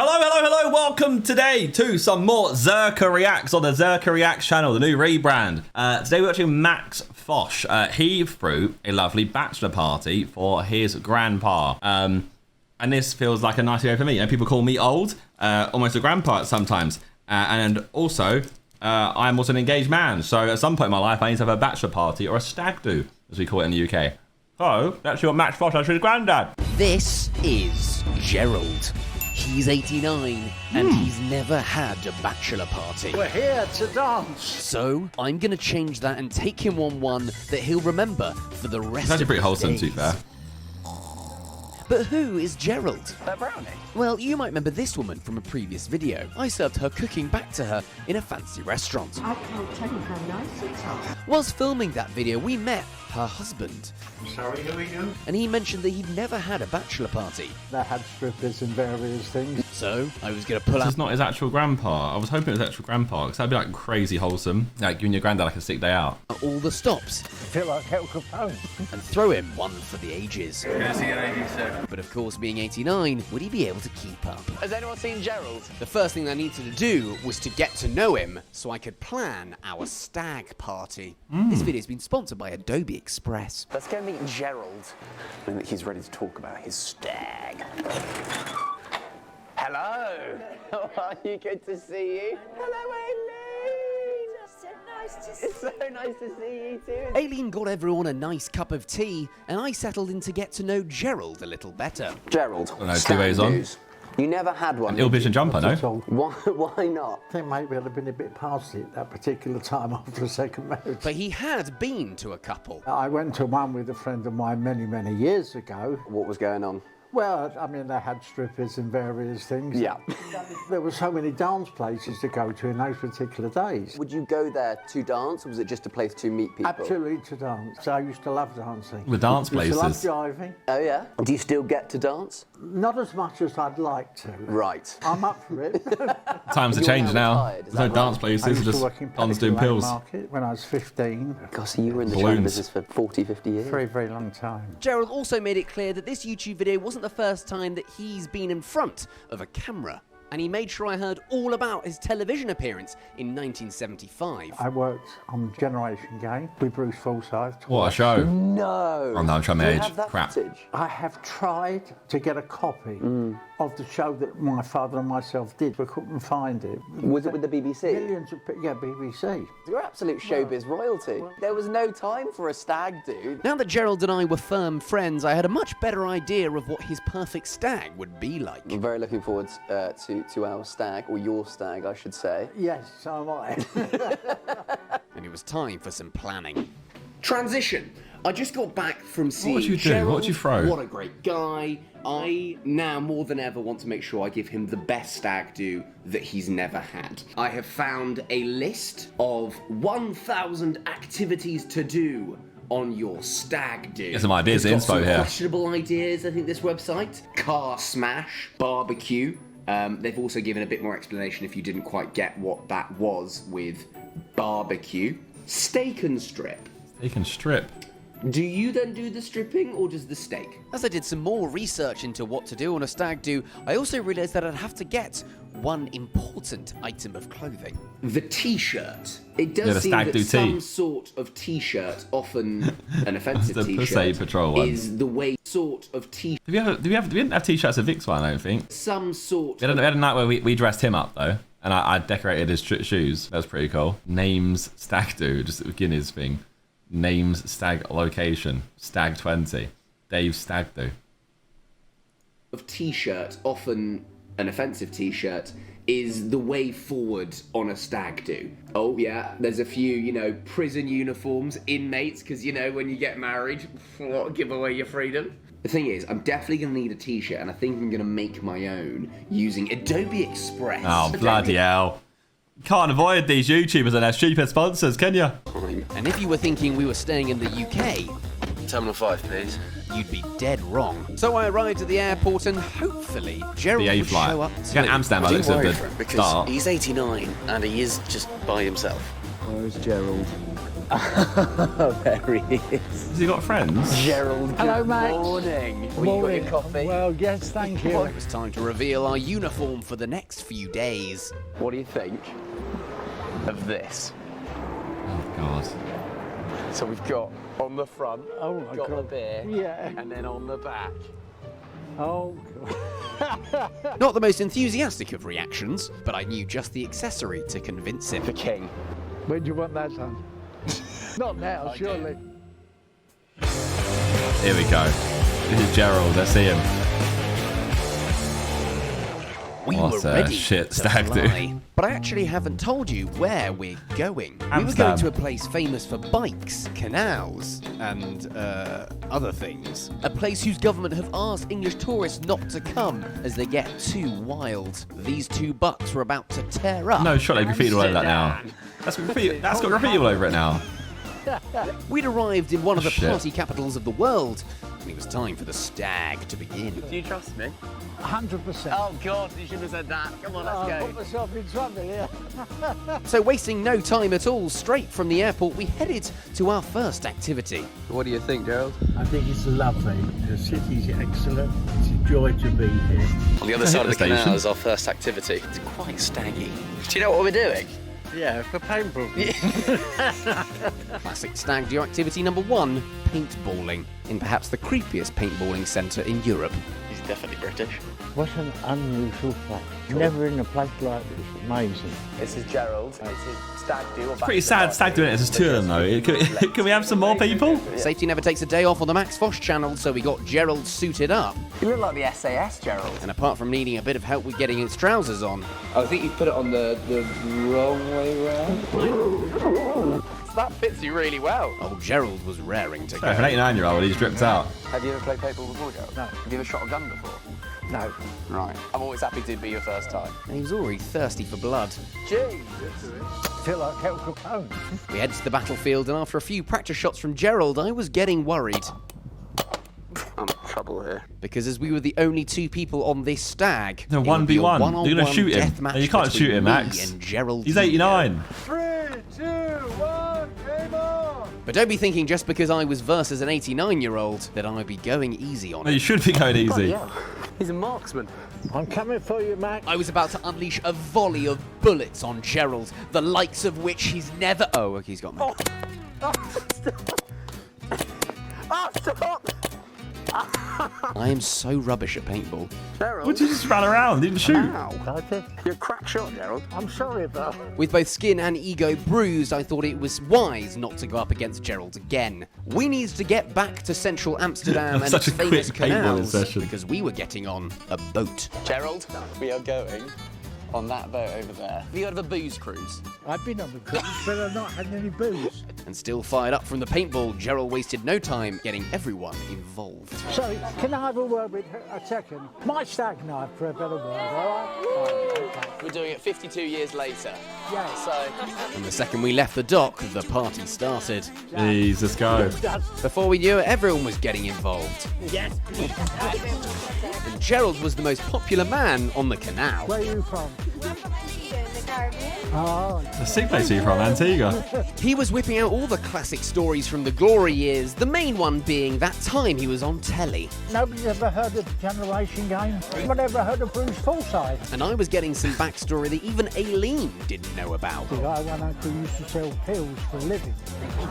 Hello, hello, hello. Welcome today to some more Zerkaa Reacts on the Zerkaa Reacts channel, the new rebrand. Today we're watching Max Fosh. He threw a lovely bachelor party for his grandpa. And this feels like a nice video for me. You know, people call me old, almost a grandpa sometimes. And also, I'm also an engaged man. So at some point in my life, I need to have a bachelor party or a stag do, as we call it in the UK. So that's your Max Fosh, that's his granddad. This is Gerald. He's 89 and he's never had a bachelor party. We're here to dance. So I'm going to change that and take him on one that he'll remember for the rest of his days. It's actually pretty wholesome, to be fair. But who is Gerald? A brownie. Well, you might remember this woman from a previous video. I served her cooking back to her in a fancy restaurant. I can't tell you how nice it is. Whilst filming that video, we met her husband. Sorry, who are you? And he mentioned that he'd never had a bachelor party. They had strippers and various things. So I was going to pull This out... is not his actual grandpa. I was hoping it was actual grandpa, because that'd be like crazy wholesome. Like giving your granddad like a sick day out. all the stops I feel like El Capone. and throw him one for the ages. Yes, he already said. But of course, being 89, would he be able to keep up? Has anyone seen Gerald? The first thing I needed to do was to get to know him so I could plan our stag party. This video's been sponsored by Adobe Express. Let's go meet Gerald. I think he's ready to talk about his stag. Hello. How are you? Good to see you. Hello, Aileen. So nice to see It's so nice to see you too. Aileen got everyone a nice cup of tea, and I settled in to get to know Gerald a little better. Gerald. no, two stag ways on. do's. You never had one. Ill vision jumper, no? So Why not? I think maybe I'd have been a bit past it that particular time after a second marriage. But he had been to a couple. I went to one with a friend of mine many, many years ago. What was going on? Well, I mean, they had strippers and various things. Yeah. There were so many dance places to go to in those particular days. Would you go there to dance, or was it just a place to meet people? Absolutely to dance. I used to love dancing. The dance Used to love places. jiving. Oh yeah. Do you still get to dance? Not as much as I'd like to. Right. I'm up for it. Times have You're changed now now. retired, is There's no that dance right? places, I it's used to just work in Don's doing Pelican pills. Market when I was 15. Gosh, so you were in the show Balloons. business for 40, 50 years. Very, very long time. Gerald also made it clear that this YouTube video wasn't the first time that he's been in front of a camera. And he made sure I heard all about his television appearance in 1975. I worked on Generation Game with Bruce Forsyth. What a show. No. Oh no, I'm trying Do my you age. have that Crap. footage? I have tried to get a copy of the show that my father and myself did, but couldn't find it. Was it with the BBC? Millions of yeah, BBC. You're absolute showbiz royalty. There was no time for a stag do. Now that Gerald and I were firm friends, I had a much better idea of what his perfect stag would be like. I'm very looking forward to our stag, or your stag, I should say. Yes, so am I. And it was time for some planning. Transition. I just got back from seeing would you do? Gerald. What would you throw? What a great guy. I now more than ever want to make sure I give him the best stag do that he's never had. I have found a list of 1,000 activities to do on your stag do. Get some ideas, It's got inspo some here. questionable ideas, I think, this website. Car smash, barbecue. They've also given a bit more explanation if you didn't quite get what that was with barbecue. Steak and strip. They can strip. Do you then do the stripping, or does the steak? As I did some more research into what to do on a stag do, I also realised that I'd have to get one important item of clothing. The t-shirt. It Yeah, does the seem stag that do some tee. sort of t-shirt, often an offensive The t-shirt, Pussy Patrol one. is the way sort of t-shirt. We didn't have t-shirts at Vic's one, I don't think. Some sort We had a night where we dressed him up though, and I decorated his shoes. That was pretty cool. Names stag do, just a Guinness thing. Names stag location, stag 20. Dave's stag do. of t-shirt, often an offensive t-shirt, is the way forward on a stag do. Oh yeah, there's a few, you know, prison uniforms, inmates, because you know when you get married, give away your freedom. The thing is, I'm definitely going to need a t-shirt, and I think I'm going to make my own using Adobe Express. Oh, bloody hell. Can't avoid these YouTubers and their stupid sponsors, can you? And if you were thinking we were staying in the UK, Terminal 5, please. you'd be dead wrong. So I arrived at the airport and hopefully Gerald The A would flight. show up It's going to too. Amsterdam by the looks of the because start. he's 89 and he is just by himself. Where's Gerald? There he is. Has he got friends? Gerald, Hello, good Max. morning. Well, you got Morning. your coffee? Well, yes, thank you. It was time to reveal our uniform for the next few days. What do you think of this? Oh, God. So we've got on the front, Oh, my got the God. beer, Yeah. and then on the back. Oh, God. Not the most enthusiastic of reactions, but I knew just the accessory to convince him. The king. When do you want that done? Not now, surely. Here we go. This is Gerald. Let's see him. We What were a ready shit to stag do. fly. But I actually haven't told you where we're going. We were Amsterdam. going to a place famous for bikes, canals, and other things. A place whose government have asked English tourists not to come as they get too wild. These two bucks were about to tear up. No, surely graffiti all over that now. That's got graffiti all over it now. We'd arrived in one of the Shit. party capitals of the world, and it was time for the stag to begin. Do you trust me? 100%. Oh, God, you shouldn't have said that. Come on, I let's put myself in trouble here. So wasting no time at all, straight from the airport, we headed to our first activity. What do you think, Gerald? I think it's lovely. The city's excellent. It's a joy to be here. On the other side of the Station. canal is our first activity. It's quite staggy. Do you know what we're doing? Yeah, for paintball. Classic stag do activity number 1, paintballing, in perhaps the creepiest paintballing centre in Europe. He's definitely British. What an unusual place. Never in a place like this. Amazing. This is Gerald. It's his stag do. Pretty sad stag doing it as two of them though. Can we have some more people? Safety never takes a day off on the Max Fosh channel, so we got Gerald suited up. You look like the SAS, Gerald. And apart from needing a bit of help with getting his trousers on, I think you put it on the wrong way round. That fits you really well. old Gerald was raring to For an go. 89-year-old, he's dripped out. Have you ever played paintball before, Gerald? No. Have you ever shot a gun before? No. Right. I'm always happy to be your first time. And he was already thirsty for blood. Gee. Feel like Al Capone. We headed to the battlefield, and after a few practice shots from Gerald, I was getting worried. I'm in trouble here. Because as we were the only two people on this stag, No, it would be a 1v1. one-on-one You're gonna shoot him. deathmatch No, you can't between shoot him, me Max. and Gerald He's Jr. 89. 3, 2, 1, game on! But don't be thinking just because I was versus an 89-year-old that I would be going easy on No, it. you should be going easy. Yeah. He's a marksman. I'm coming for you, Max. I was about to unleash a volley of bullets on Gerald, the likes of which he's never... Oh, okay, he's got me. Stop! I am so rubbish at paintball. Gerald. Would you just run around? Didn't shoot. I did. You're a crack shot, Gerald. I'm sorry about it. With both skin and ego bruised, I thought it was wise not to go up against Gerald again. We needed to get back to central Amsterdam and Such its a famous quick paintballing canals session. because we were getting on a boat. Gerald, we are going on that boat over there. Have you heard of a booze cruise? I've been on the cruise, but I've not had any booze. And still fired up from the paintball, Gerald wasted no time getting everyone involved. Sorry, can I have a word with her a second? My stag knife, for a better word, all right? All right, okay. We're doing it 52 years later. Yeah. So, And the second we left the dock, the party started. Jesus, go. Before we knew it, everyone was getting involved. Yes, please. And Gerald was the most popular man on the canal. Where are you from? We're from Antigua in the Caribbean. Oh, The sick place are you from, Antigua? He was whipping out all the classic stories from the glory years, the main one being that time he was on telly. nobody's ever heard of the Generation Game? Nobody ever heard of Bruce Forsyth? And I was getting some backstory that even Aileen didn't know about. The guy one uncle used to sell pills for a living.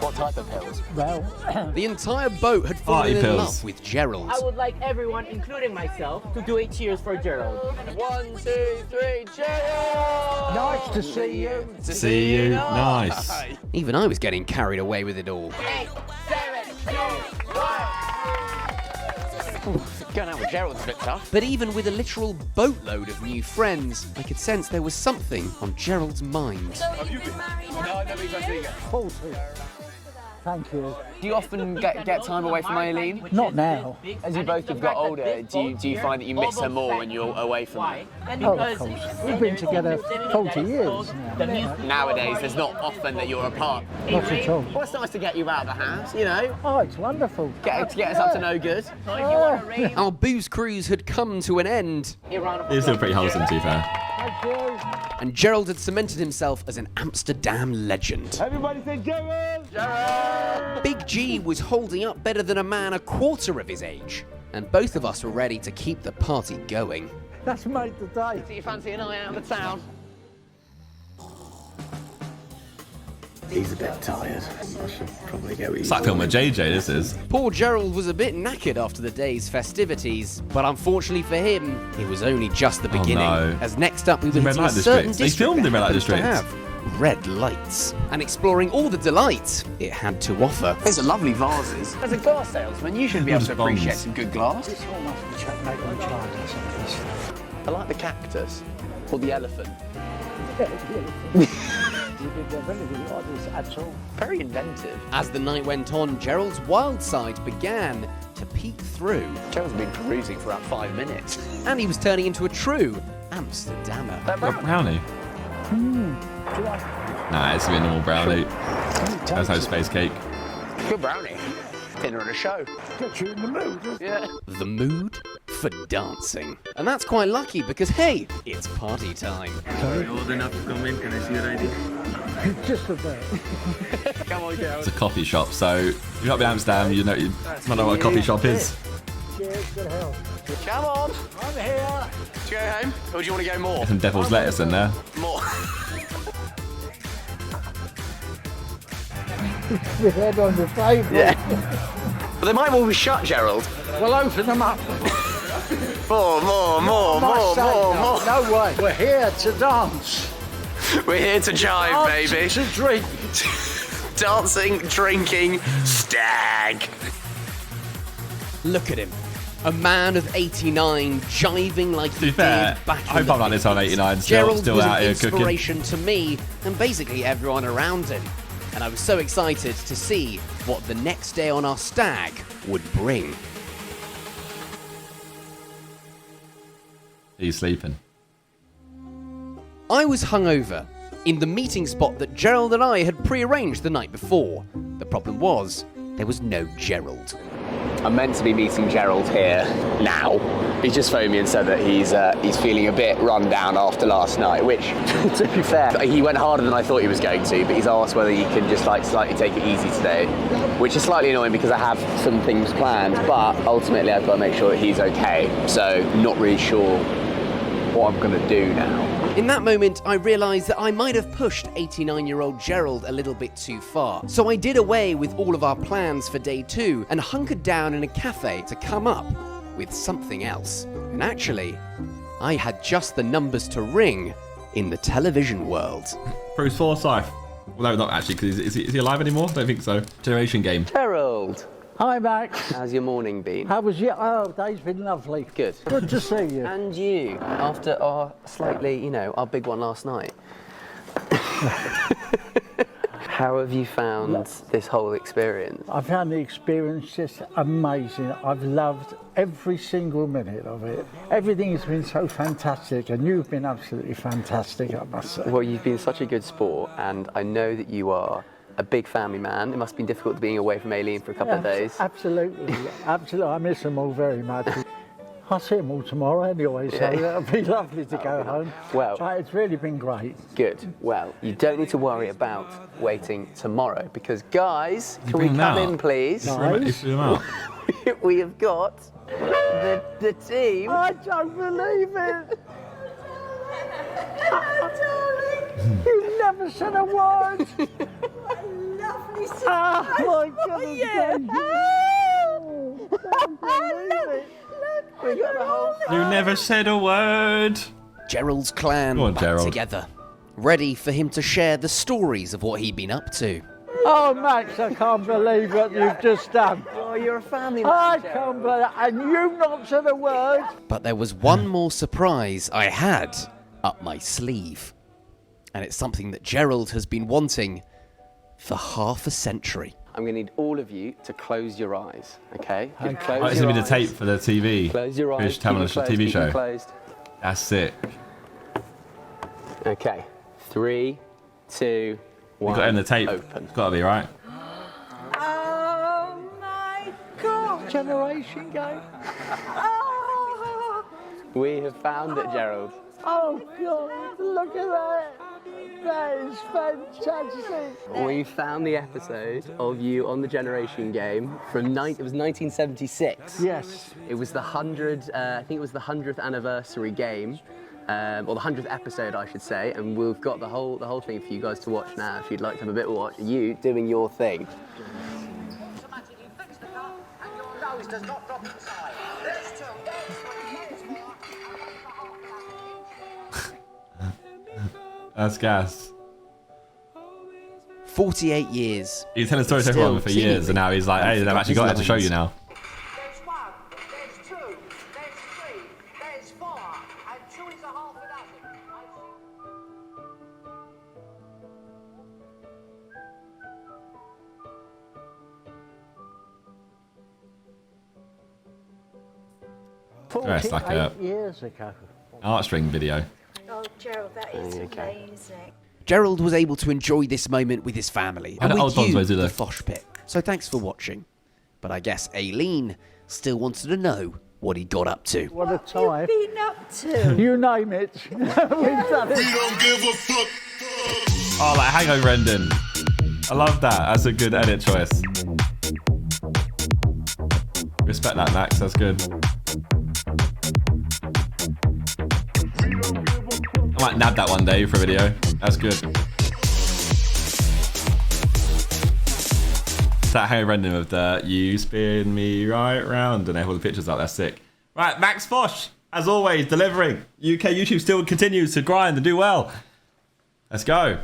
what type of pills? Well, The entire boat had fallen Party in pills. love with Gerald. I would like everyone, including myself, to do a cheers for Gerald. 1, 2, 3, Gerald! nice to see you. See you. Nice. Even I was getting carried away with it all. 8, 7, 2, 1. Going out with Gerald's a bit tough. But even with a literal boatload of new friends, I could sense there was something on Gerald's mind. Have you been married? No, I've never been to 40. Thank you. Do you often get time away from Eileen? Not now. As you both have got older, do you find that you miss her more when you're away from her? Oh, of course. We've been together 40 years now. Nowadays, there's not often that you're apart. Not at all. Well, it's nice to get you out of the house, you know? Oh, it's wonderful. To get us up to no good. Our booze cruise had come to an end. It's still pretty wholesome, to be fair. Thank you. And Gerald had cemented himself as an Amsterdam legend. Everybody say Gerald! Gerald! Big G was holding up better than a man a quarter of his age. And both of us were ready to keep the party going. That's made the day. Do you fancy a night out of the town? He's a bit tired. I should probably go eat. It's like film with JJ, this is. Poor Gerald was a bit knackered after the day's festivities, but unfortunately for him, it was only just the beginning. no. As next up we were In Red hitting a Light certain District. They district filmed in Red Light that happens to District. have red lights, and exploring all the delights it had to offer. There's a lovely vases. As a glass salesman, you should be able to Just appreciate bombs. some good glass. It's almost a checkmate on child or something. I like the cactus. Or the elephant. You didn't have anything like this at all. Very inventive. As the night went on, Gerald's wild side began to peek through, Joe's been perusing for about 5 minutes. and he was turning into a true Amsterdammer. That Got brownie. Nah, it's gonna be a normal brownie. That's no space cake. Good brownie. Dinner and a show. Gets you in the mood. Yeah. The mood for dancing. And that's quite lucky because, hey, it's party time. Old enough to come in, can I see your ID? Just about. Come on, Joe. It's a coffee shop, so if you're not in Amsterdam, you might know what a coffee shop is. Cheers, good health. Come on. I'm here. Do you go home? Or do you want to go more? Some devil's lettuce in there. More. With head on the table. Yeah. But they might all be shut, Gerald. We'll open them up. More. No way. We're here to dance. We're here to jive, baby. To drink. Dancing, drinking, stag. Look at him. A man of 89 jiving like To he be fair, did back I hope in the I'm like this on 89, Gerald still was out an here cooking. inspiration to me and basically everyone around him. And I was so excited to see what the next day on our stag would bring. He's sleeping. I was hungover in the meeting spot that Gerald and I had pre-arranged the night before. The problem was, there was no Gerald. I'm meant to be meeting Gerald here now. He just phoned me and said that he's feeling a bit run down after last night, which, to be fair, he went harder than I thought he was going to, but he's asked whether he can just slightly take it easy today, which is slightly annoying because I have some things planned, but ultimately I've got to make sure that he's okay, so not really sure what I'm going to do now. In that moment, I realised that I might have pushed 89-year-old Gerald a little bit too far. So I did away with all of our plans for day 2 and hunkered down in a cafe to come up with something else. And actually, I had just the numbers to ring in the television world. Bruce Forsyth. Well, no, not actually, because is he alive anymore? I don't think so. Generation game. Gerald, Hi, Max. how's your morning been? How was your... Oh, day's been lovely. Good. Good to see you. And you, after our slightly, our big one last night. How have you found this whole experience? I found the experience just amazing. I've loved every single minute of it. Everything has been so fantastic, and you've been absolutely fantastic, I must say. Well, you've been such a good sport, and I know that you are a big family man. It must have been difficult being away from Aileen for a couple of days. Absolutely, absolutely. I miss them all very much. I'll see them all tomorrow anyway, so it'll be lovely to go home. Well, it's really been great. good. Well, you don't need to worry about waiting tomorrow because, guys, can we bring them come out? in, please? Nice. We have got the team. I don't believe it. You never said a word. Lovely to Oh my goodness. Don't believe it. We got the whole. You never said a word. Gerald's clan Go on, back Gerald. together, ready for him to share the stories of what he'd been up to. Oh, Max, I can't believe what you've just done. Oh, you're a family I man. can't believe it. And you've not said a word. But there was one more surprise I had up my sleeve. And it's something that Gerald has been wanting for half a century. I'm going to need all of you to close your eyes, okay? Just close Oh, it's your going to be the eyes. tape for the TV. Close your eyes. Finished having a Keep them TV closed, keep them show. closed. That's it. Okay. 3, 2, 1. You got it in the tape. Open. It's got to be, right? Oh my God. Generation game. Oh. We have found it, Gerald. Oh God, look at that. That is fantastic. We found the episode of you on the Generation Game from it was 1976. Yes. It was the 100th, I think it was the 100th anniversary game, or the 100th episode, I should say. And we've got the whole thing for you guys to watch now. If you'd like to have a bit of a watch, you doing your thing. Automatically fix the car and your nose does not drop inside. There's two. That's gas. 48 years. He's telling stories to Still everyone for years, and now he's like, hey, I've actually got it to show you now. There's one, there's two, there's three, there's four, and two is a half a dozen. Dressed like a 48 years ago. art string video. Oh, Gerald, that is amazing. Gerald was able to enjoy this moment with his family I and know with old ones you, always do the that. Fosh Pit. So thanks for watching. But I guess Aileen still wanted to know what he got up to. What a time. Been up to. You name it. We've done it. Oh, like hangover ending. I love that. That's a good edit choice. Respect that, Max. That's good. I might nab that one day for a video. That's good. It's that hangover ending of the "you spin me right round" and they have all the pictures up. That's sick. Right, Max Fosh, as always, delivering. UK YouTube still continues to grind and do well. Let's go.